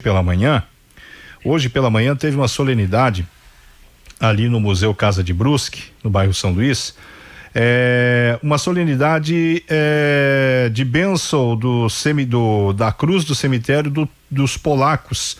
pela manhã, hoje pela manhã teve uma solenidade ali no Museu Casa de Brusque, no bairro São Luís, uma solenidade de bênção da cruz do cemitério dos polacos,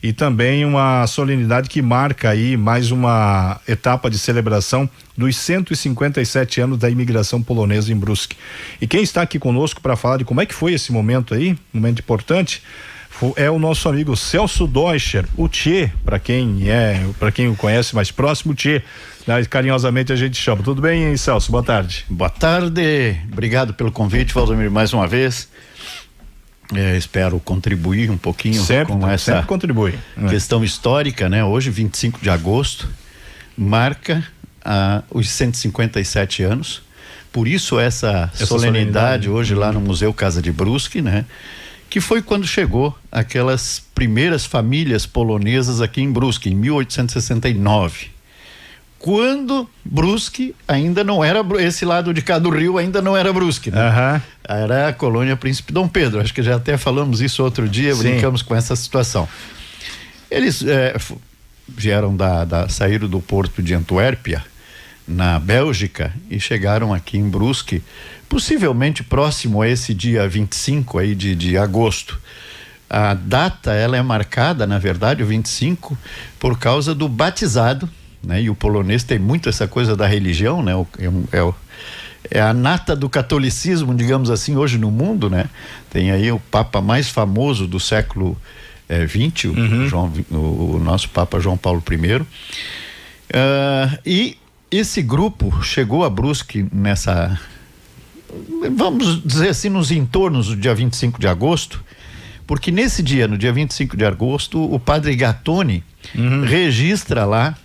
e também uma solenidade que marca aí mais uma etapa de celebração dos 157 anos da imigração polonesa em Brusque. E quem está aqui conosco para falar de como é que foi esse momento aí, um momento importante, é o nosso amigo Celso Deutscher, o Tchê, para quem o conhece mais próximo, o Tchê, né? Carinhosamente a gente chama. Tudo bem, hein, Celso? Boa tarde. Boa tarde, obrigado pelo convite, Valdomiro, mais uma vez. Espero contribuir um pouquinho com essa questão histórica, né? Hoje, 25 de agosto, marca os 157 anos. Por isso essa solenidade hoje lá no Museu Casa de Brusque, né? Que foi quando chegou aquelas primeiras famílias polonesas aqui em Brusque, em 1869. Quando Brusque ainda não era, esse lado de cá do rio ainda não era Brusque, né? Uhum. Era a colônia Príncipe Dom Pedro, acho que já até falamos isso outro dia. Sim. Brincamos com essa situação. Eles saíram do porto de Antuérpia, na Bélgica, e chegaram aqui em Brusque, possivelmente próximo a esse dia 25 aí de agosto. A data, ela é marcada, na verdade, o 25, por causa do batizado, né? E o polonês tem muito essa coisa da religião, né? É a nata do catolicismo, digamos assim, hoje no mundo, né? Tem aí o Papa mais famoso do século XX, o nosso Papa João Paulo I. E esse grupo chegou a Brusque vamos dizer assim, nos entornos do dia 25 de agosto, porque nesse dia, no dia 25 de agosto, o padre Gattoni registra lá,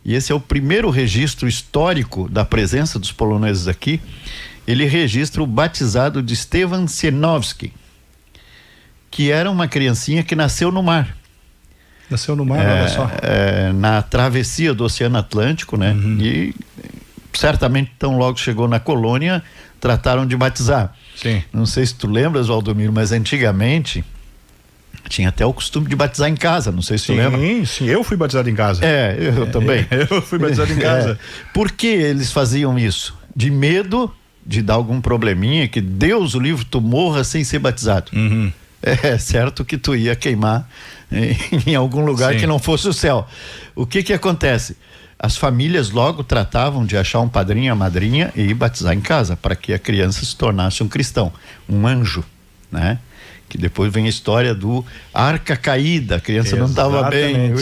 e esse é o primeiro registro histórico da presença dos poloneses aqui. Ele registra o batizado de Stefan Sienowski, que era uma criancinha que nasceu no mar. Nasceu no mar, olha só. Na travessia do Oceano Atlântico, né? E certamente tão logo chegou na colônia, trataram de batizar. Sim. Não sei se tu lembras, Valdomiro, mas antigamente tinha até o costume de batizar em casa, não sei se tu lembra. Sim, eu fui batizado em casa. Eu também. Eu fui batizado em casa. Por que eles faziam isso? De medo de dar algum probleminha, que Deus o livre, tu morra sem ser batizado. É certo que tu ia queimar em algum lugar que não fosse o céu. O que acontece? As famílias logo tratavam de achar um padrinho, a madrinha e batizar em casa, para que a criança se tornasse um cristão, um anjo, né? Que depois vem a história do arca caída, a criança não estava bem,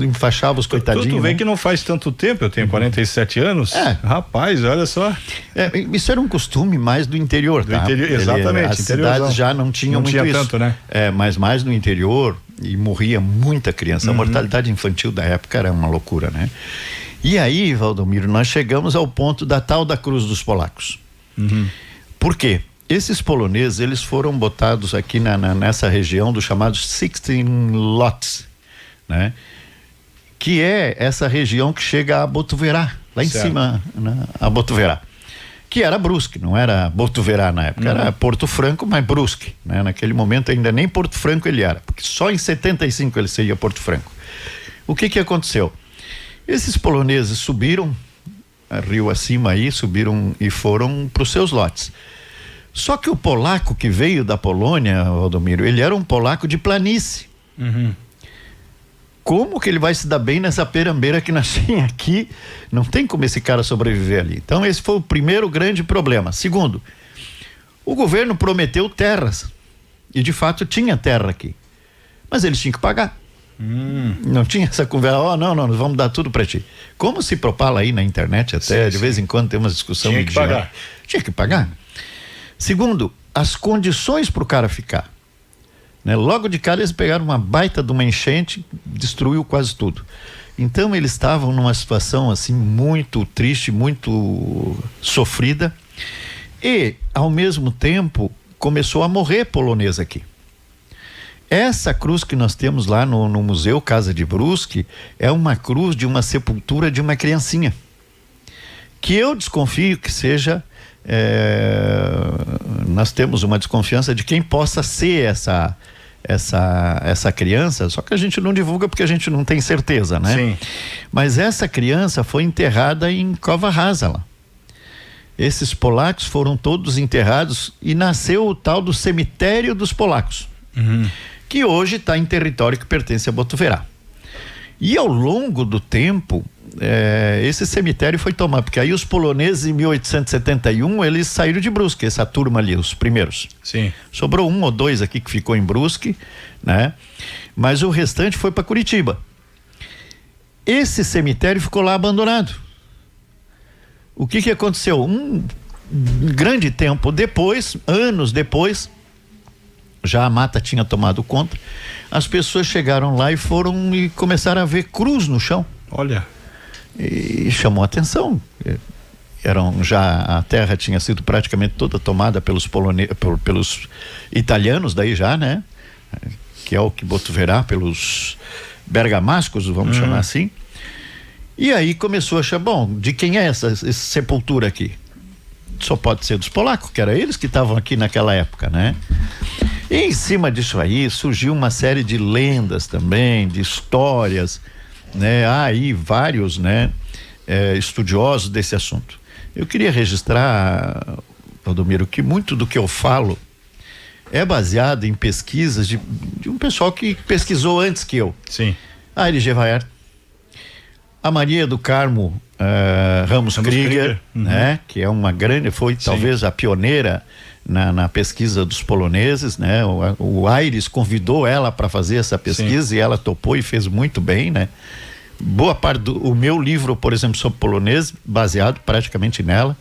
enfaixava os coitadinhos. Tu vê, né? Que não faz tanto tempo, eu tenho 47 anos. Rapaz, olha só. Isso era um costume mais do interior, tá? Exatamente. As cidades já não tinham muito isso. Tanto, né? Mas mais no interior, e morria muita criança. A mortalidade infantil da época era uma loucura, né? E aí, Valdomiro, nós chegamos ao ponto da tal da Cruz dos Polacos. Por quê? Esses poloneses, eles foram botados aqui nessa região dos chamados 16 lots, né? Que é essa região que chega a Botuverá, lá em cima, né? A Botuverá. Que era Brusque, não era Botuverá na época, era Porto Franco, mas Brusque, né? Naquele momento ainda nem Porto Franco ele era, porque só em 75 ele seria Porto Franco. O que aconteceu? Esses poloneses subiram, rio acima aí, subiram e foram para os seus lotes. Só que o polaco que veio da Polônia, Valdomiro, ele era um polaco de planície. Como que ele vai se dar bem nessa perambeira que nós temos aqui? Não tem como esse cara sobreviver ali. Então esse foi o primeiro grande problema. Segundo, o governo prometeu terras, e de fato tinha terra aqui, mas eles tinham que pagar. Não tinha essa conversa, não, nós vamos dar tudo para ti. Como se propala aí na internet até, de vez em quando tem uma discussão. Tinha que pagar. Tinha que pagar. Segundo, as condições para o cara ficar, né? Logo de cara eles pegaram uma baita de uma enchente, destruiu quase tudo. Então eles estavam numa situação assim muito triste, muito sofrida, e ao mesmo tempo começou a morrer polonês aqui. Essa cruz que nós temos lá no Museu Casa de Brusque é uma cruz de uma sepultura de uma criancinha, que eu desconfio que seja nós temos uma desconfiança de quem possa ser essa criança, só que a gente não divulga porque a gente não tem certeza, né? Sim. Mas essa criança foi enterrada em Cova Rasa lá. Esses polacos foram todos enterrados e nasceu o tal do cemitério dos polacos, que hoje está em território que pertence a Botuverá. E ao longo do tempo, esse cemitério foi tomado, porque aí os poloneses em 1871, eles saíram de Brusque, essa turma ali, os primeiros. Sim. Sobrou 1 ou 2 aqui que ficou em Brusque, né? Mas o restante foi para Curitiba. Esse cemitério ficou lá abandonado. O que aconteceu? Um grande tempo depois, anos depois, já a mata tinha tomado conta, as pessoas chegaram lá e começaram a ver cruz no chão. Olha. E chamou a atenção. A terra tinha sido praticamente toda tomada pelos italianos daí já, né? Que é o que Botuverá, pelos bergamascos, vamos chamar assim. E aí começou a achar, bom, de quem é essa sepultura aqui? Só pode ser dos polacos, que eram eles que estavam aqui naquela época, né? E em cima disso aí surgiu uma série de lendas também, de histórias, né? Há aí vários, né? Estudiosos desse assunto. Eu queria registrar, Valdomiro, que muito do que eu falo é baseado em pesquisas de um pessoal que pesquisou antes que eu. Sim. A LG Vaer, a Maria do Carmo Ramos Krieger, né? Que é uma grande, foi talvez a pioneira na pesquisa dos poloneses, né? O Aires convidou ela para fazer essa pesquisa e ela topou e fez muito bem, né? Boa parte do meu livro, por exemplo, sobre polonês, baseado praticamente nela.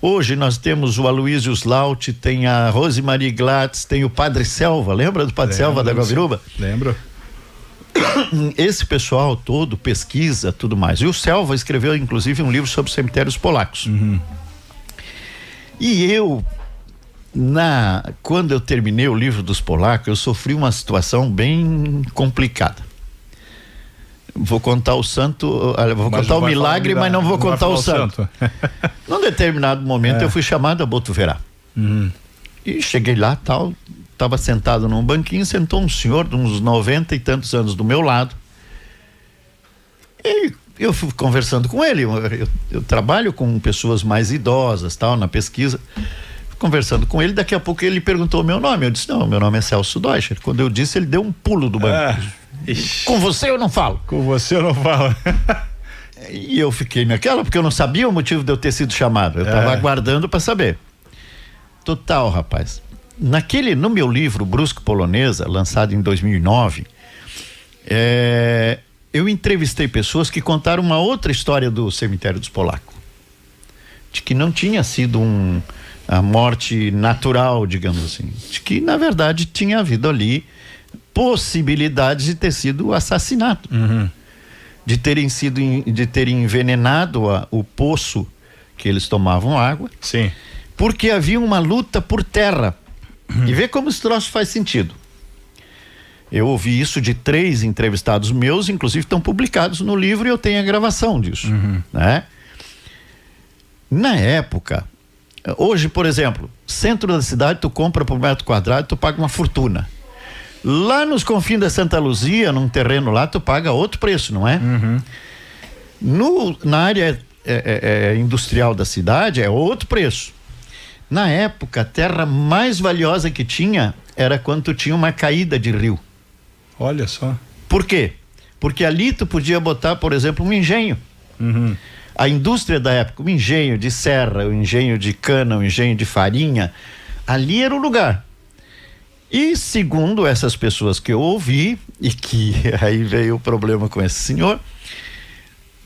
Hoje nós temos o Aloysio Slaut, tem a Rosemarie Glatz, tem o Padre Selva, lembra do Padre Selva da Guabiruba? Lembro. Esse pessoal todo pesquisa tudo mais. E o Selva escreveu inclusive um livro sobre cemitérios polacos. E eu, quando eu terminei o livro dos polacos, eu sofri uma situação bem complicada. Vou contar o santo, vou contar o milagre, mas não vou contar o santo. Num determinado momento eu fui chamado a Botuverá. E cheguei lá, estava sentado num banquinho, sentou um senhor de uns 90 e tantos anos do meu lado. E eu fui conversando com ele, eu trabalho com pessoas mais idosas, na pesquisa. Conversando com ele, daqui a pouco ele perguntou o meu nome. Eu disse, não, meu nome é Celso Deutscher. Quando eu disse, ele deu um pulo do banco. Com você eu não falo. Com você eu não falo. E eu fiquei naquela, porque eu não sabia o motivo de eu ter sido chamado. Eu estava aguardando para saber. Total, rapaz. No meu livro Brusque Polonesa, lançado em 2009, eu entrevistei pessoas que contaram uma outra história do cemitério dos polacos, de que não tinha sido a morte natural, digamos assim, de que na verdade tinha havido ali possibilidades de ter sido assassinato, de terem envenenado o poço que eles tomavam água. Sim. Porque havia uma luta por terra. E vê como esse troço faz sentido. Eu ouvi isso de 3 entrevistados meus, inclusive estão publicados no livro e eu tenho a gravação disso, né? Na época, hoje, por exemplo, centro da cidade, tu compra por metro quadrado, tu paga uma fortuna. Lá nos confins da Santa Luzia, num terreno lá, tu paga outro preço, não é? Na área industrial da cidade é outro preço. Na época, a terra mais valiosa que tinha era quando tu tinha uma caída de rio. Olha só. Por quê? Porque ali tu podia botar, por exemplo, um engenho. A indústria da época, o engenho de serra, o engenho de cana, o engenho de farinha, ali era o lugar. E segundo essas pessoas que eu ouvi, e que aí veio o problema com esse senhor,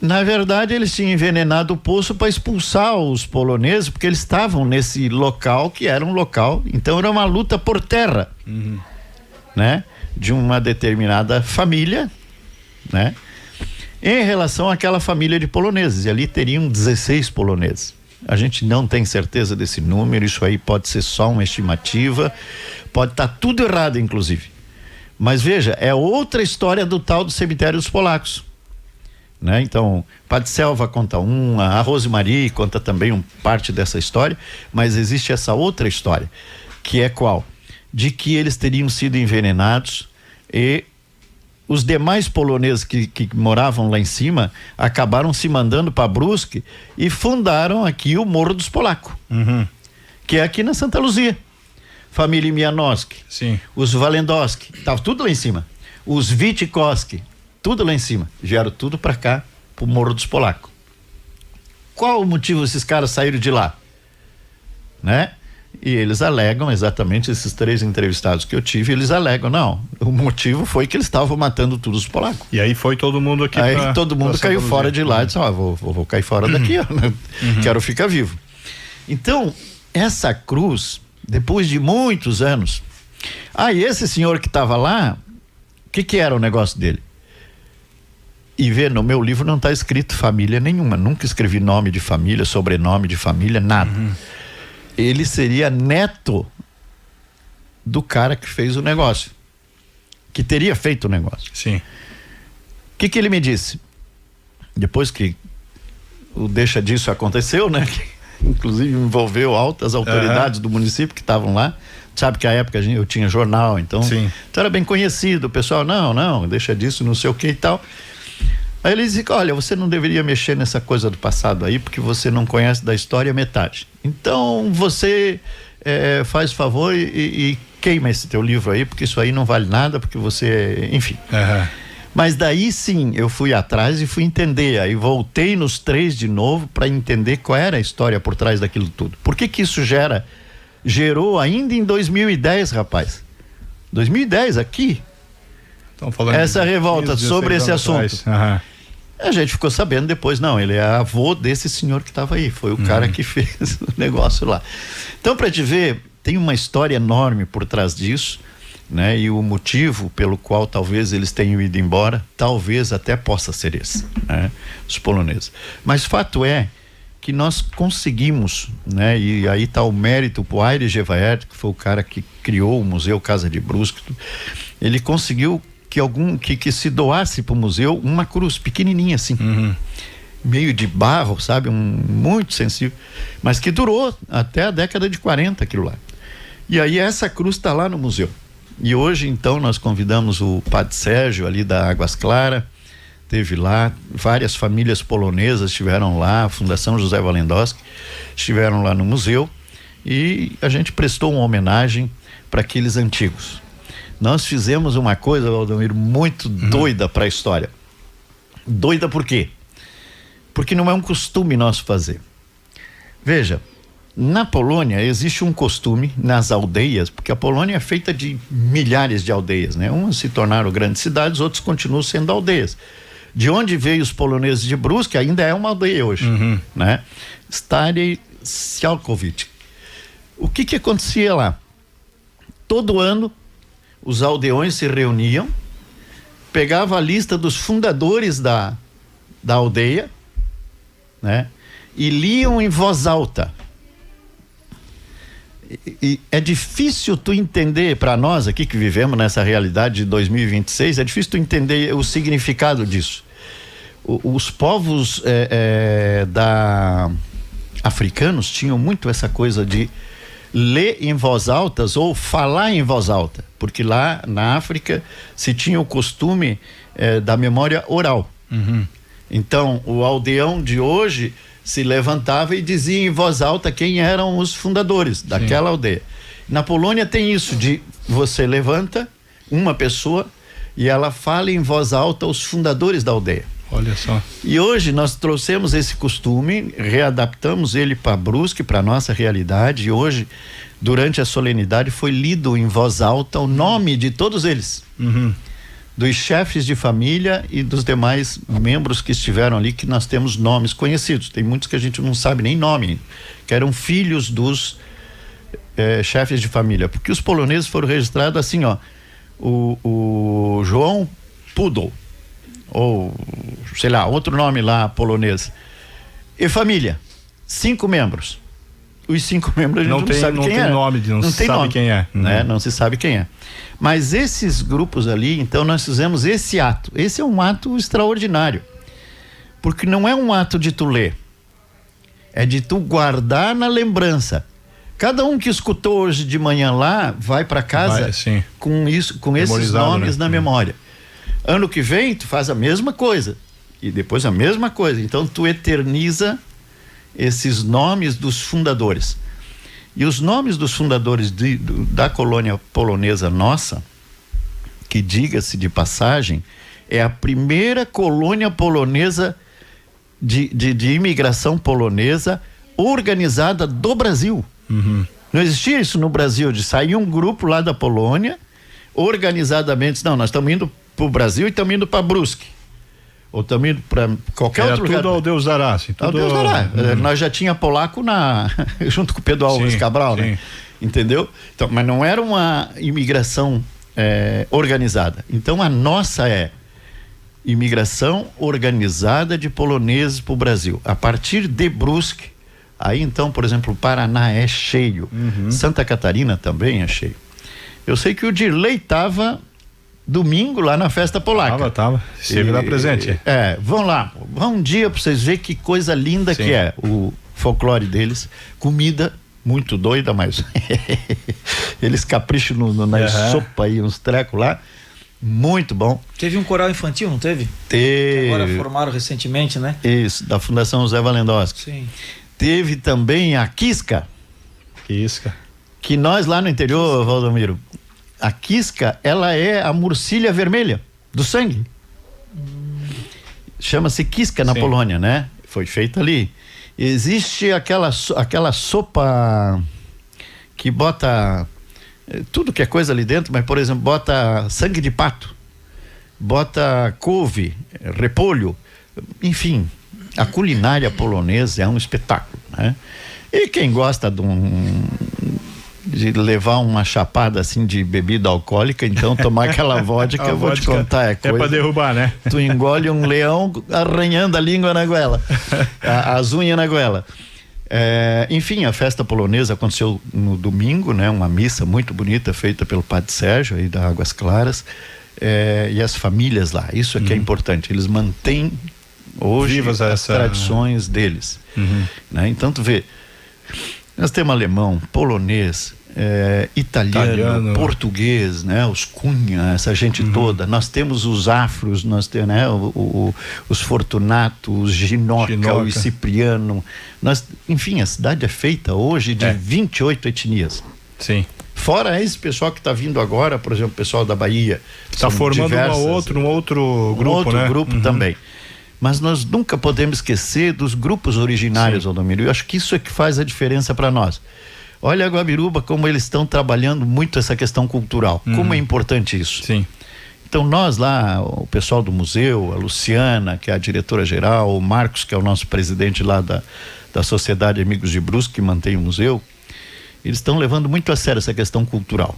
na verdade eles tinham envenenado o poço para expulsar os poloneses, porque eles estavam nesse local que era um local, então era uma luta por terra, né? De uma determinada família, né? Em relação àquela família de poloneses, e ali teriam 16 poloneses. A gente não tem certeza desse número, isso aí pode ser só uma estimativa, pode estar tudo errado inclusive. Mas veja, é outra história do tal do cemitério dos polacos, né? Então, Padre Selva conta a Rosemarie conta também parte dessa história, mas existe essa outra história, que é qual? de que eles teriam sido envenenados e os demais poloneses que moravam lá em cima acabaram se mandando para Brusque e fundaram aqui o Morro dos Polacos, que é aqui na Santa Luzia. Família Mianowski, sim, os Walendowski, tava tudo lá em cima. Os Witkowski, tudo lá em cima. Vieram tudo para cá, pro Morro dos Polacos. Qual o motivo esses caras saíram de lá? Né? E eles alegam, exatamente esses 3 entrevistados que eu tive, eles alegam, não, o motivo foi que eles estavam matando todos os polacos. E aí foi todo mundo aqui. Aí todo mundo caiu fora de lá e disse, vou cair fora daqui, quero ficar vivo. Então, essa cruz, depois de muitos anos, e esse senhor que estava lá, o que era o negócio dele? E vê, no meu livro não está escrito família nenhuma, nunca escrevi nome de família, sobrenome de família, nada. Ele seria neto do cara que fez o negócio, que teria feito o negócio. Sim. O que ele me disse? Depois que o deixa disso aconteceu, né? Que, inclusive envolveu altas autoridades do município que estavam lá. Sabe que à época eu tinha jornal, então era bem conhecido. O pessoal, não, deixa disso, não sei o que e tal. Aí ele disse, olha, você não deveria mexer nessa coisa do passado aí, porque você não conhece da história metade. Então você faz favor e queima esse teu livro aí, porque isso aí não vale nada, porque você, enfim. Mas daí sim, eu fui atrás e fui entender, aí voltei nos 3 de novo para entender qual era a história por trás daquilo tudo. Por que isso gerou ainda em 2010, rapaz? 2010, aqui. Essa revolta sobre esse assunto. A gente ficou sabendo depois, não, ele é avô desse senhor que estava aí, foi o cara que fez o negócio lá. Então, para te ver, tem uma história enorme por trás disso, né? E o motivo pelo qual talvez eles tenham ido embora, talvez até possa ser esse, né? Os poloneses. Mas fato é que nós conseguimos, né? E aí está o mérito pro Aire Gevaert, que foi o cara que criou o Museu Casa de Brusque. Ele conseguiu que se doasse para o museu uma cruz pequenininha assim, meio de barro, sabe, muito sensível, mas que durou até a década de 40 aquilo lá. E aí essa cruz está lá no museu. E hoje então nós convidamos o Padre Sérgio ali da Águas Claras, teve lá, várias famílias polonesas estiveram lá, a Fundação José Walendowski estiveram lá no museu e a gente prestou uma homenagem para aqueles antigos. Nós fizemos uma coisa, Valdomiro, muito doida para a história. Doida por quê? Porque não é um costume nosso fazer. Veja, na Polônia existe um costume nas aldeias, porque a Polônia é feita de milhares de aldeias, né? Umas se tornaram grandes cidades, outras continuam sendo aldeias. De onde veio os poloneses de Brusque ainda é uma aldeia hoje, né? Stary Siałkowice. O que acontecia lá? Todo ano os aldeões se reuniam, pegavam a lista dos fundadores da aldeia, né? E liam em voz alta. E é difícil tu entender, para nós aqui que vivemos nessa realidade de 2026, é difícil tu entender o significado disso. Os povos africanos tinham muito essa coisa de ler em voz alta ou falar em voz alta, porque lá na África se tinha o costume da memória oral. Então o aldeão de hoje se levantava e dizia em voz alta quem eram os fundadores daquela aldeia. Na Polônia tem isso de você levanta uma pessoa e ela fala em voz alta os fundadores da aldeia. Olha só. E hoje nós trouxemos esse costume, readaptamos ele para Brusque, para nossa realidade, e hoje, durante a solenidade, foi lido em voz alta o nome de todos eles. Dos chefes de família e dos demais membros que estiveram ali, que nós temos nomes conhecidos. Tem muitos que a gente não sabe nem nome, que eram filhos dos chefes de família, porque os poloneses foram registrados assim, ó, o João Pudol, ou sei lá, outro nome lá polonês, e família, 5 membros. Os 5 membros a gente não sabe quem é. Não tem nome, não se sabe quem é. Né? Não se sabe quem é. Mas esses grupos ali, então nós fizemos esse ato. Esse é um ato extraordinário. Porque não é um ato de tu ler. É de tu guardar na lembrança Cada um que escutou hoje de manhã lá vai para casa com isso, com esses nomes, né, na memória. Ano que vem tu faz a mesma coisa e depois a mesma coisa. Então tu eterniza esses nomes dos fundadores. E os nomes dos fundadores da colônia polonesa nossa, que diga-se de passagem, é a primeira colônia polonesa de imigração polonesa organizada do Brasil. Não existia isso no Brasil, de sair um grupo lá da Polônia, organizadamente, não, nós estamos indo para o Brasil e estamos indo para Brusque. Ou estamos indo para qualquer outro lugar. Tudo ao Deus dará, assim. Tudo... Ao Deus dará. Nós já tinha polaco junto com o Pedro Álvares Cabral, né? Entendeu? Então, mas não era uma imigração organizada. Então a nossa é imigração organizada de poloneses para o Brasil. A partir de Brusque, aí então, por exemplo, o Paraná é cheio. Santa Catarina também é cheio. Eu sei que o Dirley estava domingo lá na festa polaca. Tava. Esteve lá presente. Vão lá. Vão um dia para vocês verem que coisa linda que é o folclore deles. Comida muito doida, mas eles capricham na sopa aí, uns trecos lá. Muito bom. Teve um coral infantil, não teve? Teve. Que agora formaram recentemente, né? Isso, da Fundação José Walendowski. Sim. Teve também a Quisca. Que nós lá no interior, Valdomiro, a Quisca, ela é a murcilha vermelha do sangue. Chama-se Quisca na Polônia, né? Foi feita ali. Existe aquela sopa que bota tudo que é coisa ali dentro, mas, por exemplo, bota sangue de pato, bota couve, repolho, enfim, a culinária polonesa é um espetáculo, né? E quem gosta de levar uma chapada assim de bebida alcoólica, então tomar aquela vodka, eu vou te contar, é coisa. É pra derrubar, né? Tu engole um leão arranhando a língua na goela, as unhas na goela. Enfim, a festa polonesa aconteceu no domingo, né? Uma missa muito bonita feita pelo Padre Sérgio aí da Águas Claras, e as famílias lá, isso é que é importante, eles mantêm hoje vivas as tradições deles, né? Então tu vê, nós temos alemão, polonês, italiano, português, né? Os Cunha, essa gente toda. Nós temos os afros, nós temos, né? Os Fortunato, os Ginoca, o Cipriano. Enfim, a cidade é feita hoje de 28 etnias. Sim. Fora esse pessoal que está vindo agora, por exemplo, o pessoal da Bahia. Está formando um outro grupo, né? Grupo também. Mas nós nunca podemos esquecer dos grupos originários, Valdomiro. Eu acho que isso é que faz a diferença para nós. Olha a Guabiruba, como eles estão trabalhando muito essa questão cultural. Como é importante isso. Sim. Então nós lá, o pessoal do museu, a Luciana, que é a diretora-geral, o Marcos, que é o nosso presidente lá da Sociedade Amigos de Brusque, que mantém o museu, eles estão levando muito a sério essa questão cultural.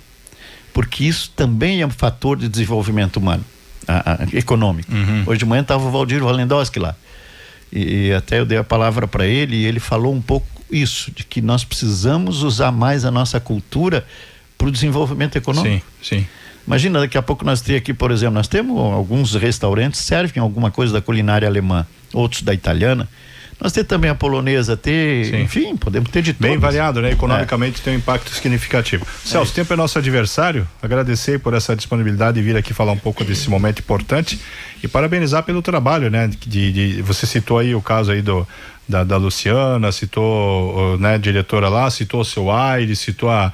Porque isso também é um fator de desenvolvimento humano. Econômico. Hoje de manhã estava o Valdir Walendowski lá e até eu dei a palavra para ele e ele falou um pouco isso, de que nós precisamos usar mais a nossa cultura para o desenvolvimento econômico. Sim. Imagina, daqui a pouco nós temos aqui, por exemplo, nós temos alguns restaurantes que servem alguma coisa da culinária alemã, outros da italiana. Nós temos também a polonesa, enfim, podemos ter de tudo. Bem variado, né? Economicamente tem um impacto significativo. Celso, tempo é nosso adversário. Agradecer por essa disponibilidade de vir aqui falar um pouco desse momento importante e parabenizar pelo trabalho, né? Você citou aí o caso aí da Luciana, citou, né, diretora lá, citou o seu Aires, citou a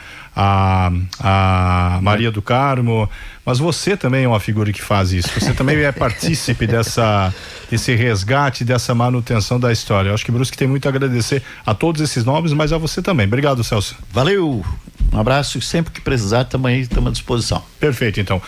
Maria do Carmo, mas você também é uma figura que faz isso, você também é partícipe desse resgate, dessa manutenção da história. Eu acho que Brusque tem muito a agradecer a todos esses nomes, mas a você também. Obrigado, Celso. Valeu, um abraço e sempre que precisar também estamos à disposição. Perfeito, então.